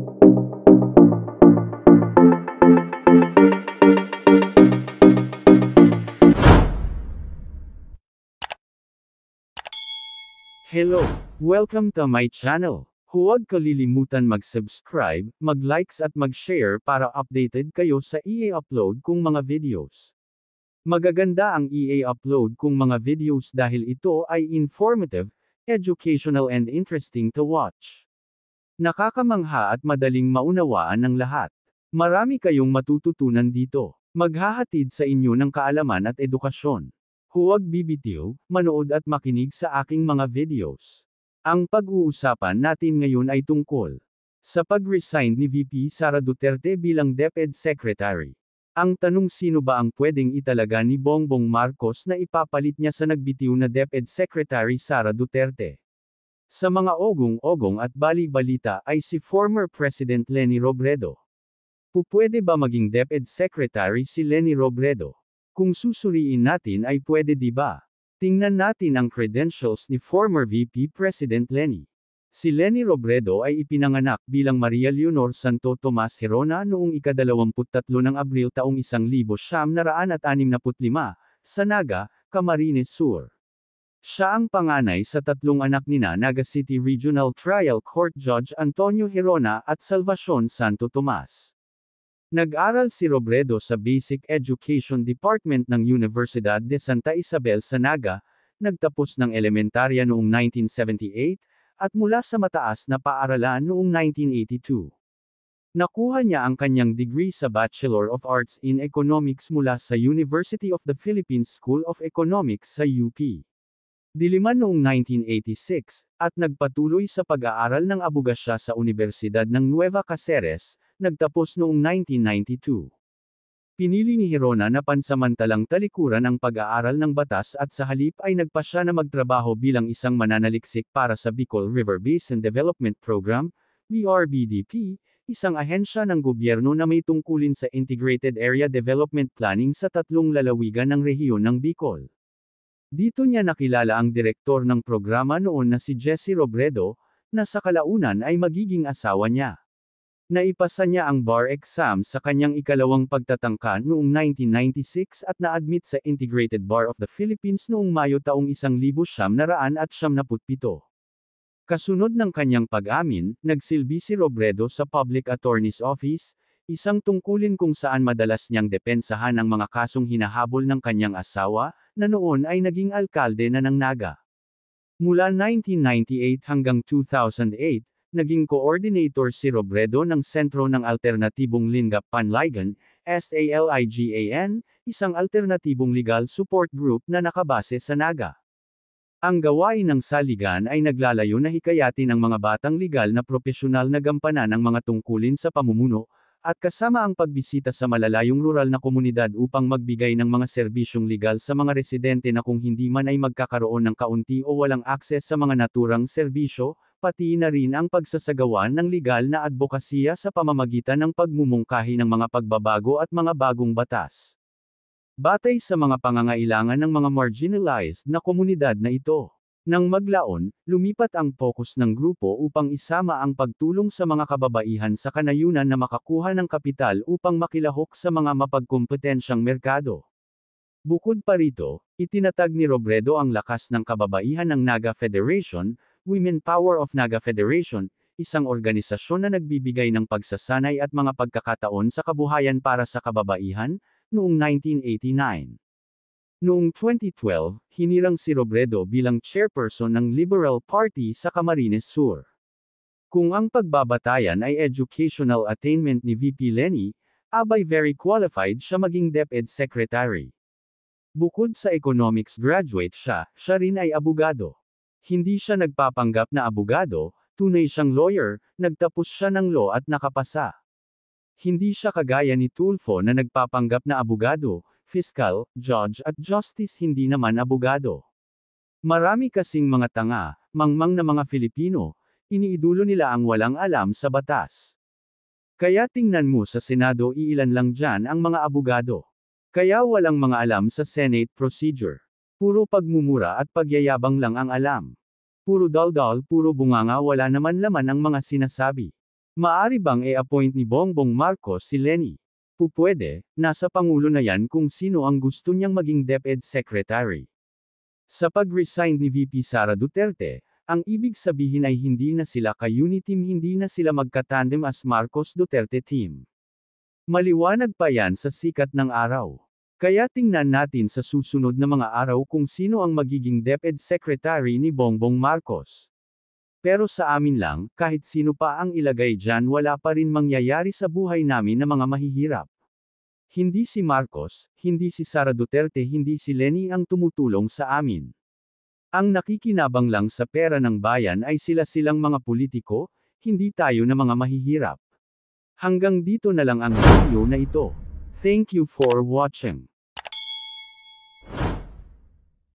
Hello! Welcome to my channel. Huwag kalilimutan mag-subscribe, mag-likes at mag-share para updated kayo sa i-upload kong mga videos. Magaganda ang i-upload kong mga videos dahil ito ay informative, educational and interesting to watch. Nakakamangha at madaling maunawaan ng lahat. Marami kayong matututunan dito. Maghahatid sa inyo ng kaalaman at edukasyon. Huwag bibitiw, manood at makinig sa aking mga videos. Ang pag-uusapan natin ngayon ay tungkol sa pag-resign ni VP Sara Duterte bilang DepEd Secretary. Ang tanong, sino ba ang pwedeng italaga ni Bongbong Marcos na ipapalit niya sa nagbitiw na DepEd Secretary Sara Duterte? Sa mga ogong-ogong at bali-balita ay si former President Leni Robredo. Pupwede ba maging DepEd Secretary si Leni Robredo? Kung susuriin natin ay pwede, di ba? Tingnan natin ang credentials ni former VP President Leni. Si Leni Robredo ay ipinanganak bilang Maria Leonor Santo Tomas Herona noong ika-23 ng Abril taong 1965 sa Naga, Camarines Sur. Siya ang panganay sa tatlong anak nina Naga City Regional Trial Court Judge Antonio Herona at Salvacion Santo Tomas. Nag-aral si Robredo sa Basic Education Department ng Universidad de Santa Isabel sa Naga, nagtapos ng elementarya noong 1978, at mula sa mataas na paaralan noong 1982. Nakuha niya ang kanyang degree sa Bachelor of Arts in Economics mula sa University of the Philippines School of Economics sa UP Diliman noong 1986, at nagpatuloy sa pag-aaral ng abogasya sa Universidad ng Nueva Cáceres, nagtapos noong 1992. Pinili ni Herona na pansamantalang talikuran ang pag-aaral ng batas at sa halip ay nagpasya na magtrabaho bilang isang mananaliksik para sa Bicol River Basin Development Program, BRBDP, isang ahensya ng gobyerno na may tungkulin sa Integrated Area Development Planning sa tatlong lalawigan ng rehiyon ng Bicol. Dito niya nakilala ang direktor ng programa noon na si Jesse Robredo, na sa kalaunan ay magiging asawa niya. Naipasa niya ang bar exam sa kanyang ikalawang pagtatangka noong 1996 at na-admit sa Integrated Bar of the Philippines noong Mayo taong 1997. Kasunod ng kanyang pag-amin, nagsilbi si Robredo sa Public Attorney's Office, isang tungkulin kung saan madalas niyang depensahan ang mga kasong hinahabol ng kanyang asawa, na noon ay naging alkalde na ng Naga. Mula 1998 hanggang 2008, naging coordinator si Robredo ng Sentro ng Alternatibong Lingap Panligan, SALIGAN, isang alternatibong legal support group na nakabase sa Naga. Ang gawain ng saligan ay naglalayo na hikayatin ang mga batang legal na propesyonal na gampanan ng mga tungkulin sa pamumuno, at kasama ang pagbisita sa malalayong rural na komunidad upang magbigay ng mga serbisyong legal sa mga residente na kung hindi man ay magkakaroon ng kaunti o walang akses sa mga naturang serbisyo, pati na rin ang pagsasagawa ng legal na advokasya sa pamamagitan ng pagmumungkahi ng mga pagbabago at mga bagong batas. Batay sa mga pangangailangan ng mga marginalized na komunidad na ito. Nang maglaon, lumipat ang focus ng grupo upang isama ang pagtulong sa mga kababaihan sa kanayunan na makakuha ng kapital upang makilahok sa mga mapagkompetensyang merkado. Bukod pa rito, itinatag ni Robredo ang lakas ng kababaihan ng Naga Federation, Women Power of Naga Federation, isang organisasyon na nagbibigay ng pagsasanay at mga pagkakataon sa kabuhayan para sa kababaihan, noong 1989. Noong 2012, hinirang si Robredo bilang chairperson ng Liberal Party sa Camarines Sur. Kung ang pagbabatayan ay educational attainment ni VP Leni, abay very qualified siya maging DepEd Secretary. Bukod sa economics graduate siya rin ay abogado. Hindi siya nagpapanggap na abogado, tunay siyang lawyer, nagtapos siya ng law at nakapasa. Hindi siya kagaya ni Tulfo na nagpapanggap na abogado, fiscal, judge at justice, hindi naman abogado. Marami kasing mga tanga, mangmang na mga Filipino, iniidolo nila ang walang alam sa batas. Kaya tingnan mo sa Senado, iilan lang dyan ang mga abogado. Kaya walang mga alam sa Senate procedure. Puro pagmumura at pagyayabang lang ang alam. Puro daldal, puro bunganga, wala naman laman ang mga sinasabi. Maari bang i-appoint ni Bongbong Marcos si Leni? Pupwede, nasa Pangulo na yan kung sino ang gusto niyang maging DepEd Secretary. Sa pag-resign ni VP Sara Duterte, ang ibig sabihin ay hindi na sila ka-uniteam, hindi na sila magka-tandem as Marcos-Duterte team. Maliwanag pa yan sa sikat ng araw. Kaya tingnan natin sa susunod na mga araw kung sino ang magiging DepEd Secretary ni Bongbong Marcos. Pero sa amin lang, kahit sino pa ang ilagay dyan wala pa rin mangyayari sa buhay namin na mga mahihirap. Hindi si Marcos, hindi si Sara Duterte, hindi si Leni ang tumutulong sa amin. Ang nakikinabang lang sa pera ng bayan ay sila-silang mga politiko, hindi tayo na mga mahihirap. Hanggang dito na lang ang video na ito. Thank you for watching.